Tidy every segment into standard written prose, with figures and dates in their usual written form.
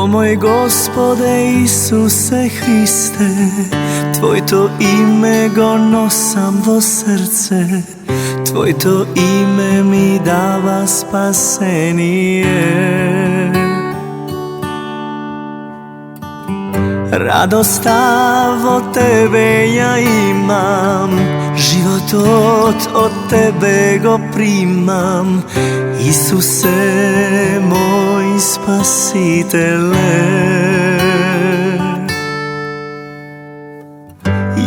O moj Gospode Isuse Hriste, Tvoj to ime go nosam vo srce, Tvoj to ime mi dava spasenije. Radostav od Tebe ja imam, život od Tebe go primam, Isuse moj spasitele.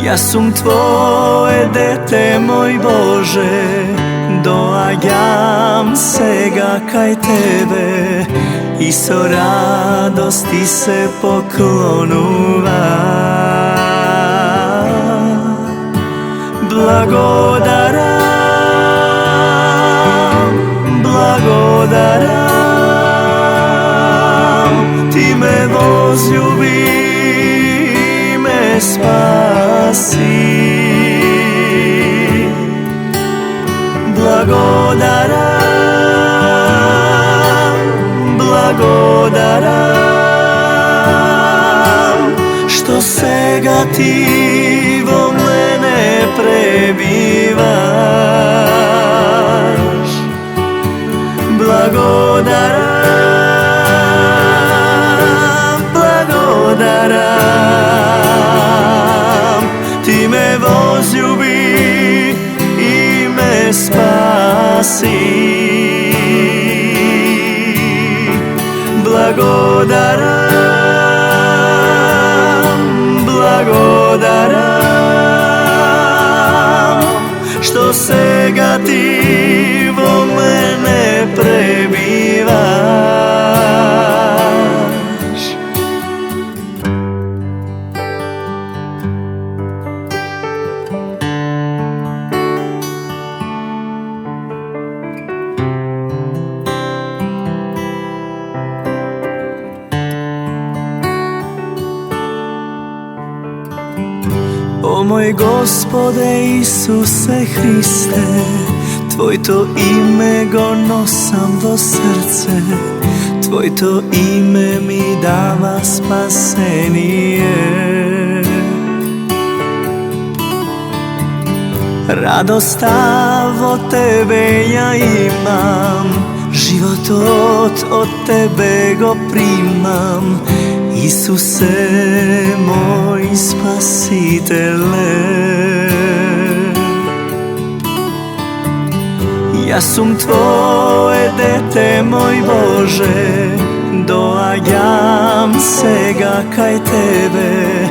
Ja sum Tvoje dete, moj Bože, doagjam sega kaj Tebe, i so radosti se poklonuva. Blagodaram, blagodaram, Ti me возлюби i me spasi. Blagodaram, blagodaram, što sega Ti vo mene prebivaš. Blagodaram, blagodaram, Ti me возлюби i me spasi. Blagodaram, blagodaram, što sega Ti vo mene prebivaš. O moj Gospode Isuse Hriste, Tvoj to ime go nosam vo srce, Tvoj to ime mi dava spasenije. Radostav od Tebe ja imam, život od Tebe go primam, Isuse moj spasitele. Ja sum Tvoje dete, moj Bože, doagjam sega kaj Tebe,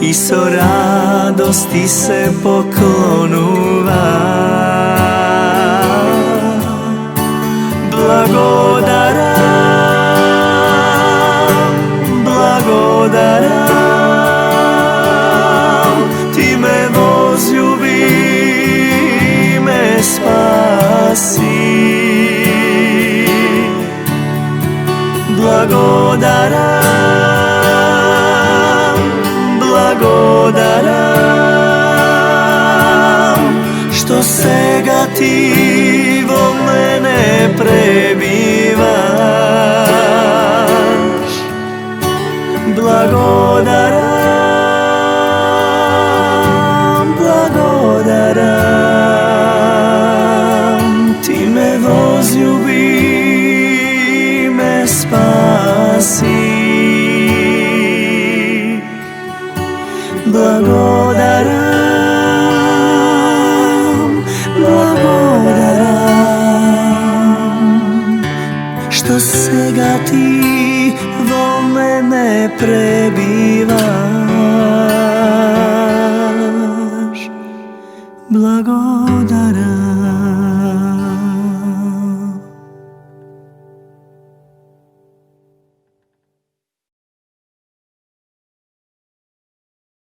i so radosti se poklonuva. Blagodaram, blagodaram, Ti me возлюби i me spasi. Blagodaram, blagodaram, što sega Ti vo mene prebivaš. Blagodaram, blagodaram, Ti me возлюби i me spasi. Blagodaram, blagodaram, što sega Ti vo mene prebivaš. Blagodaram.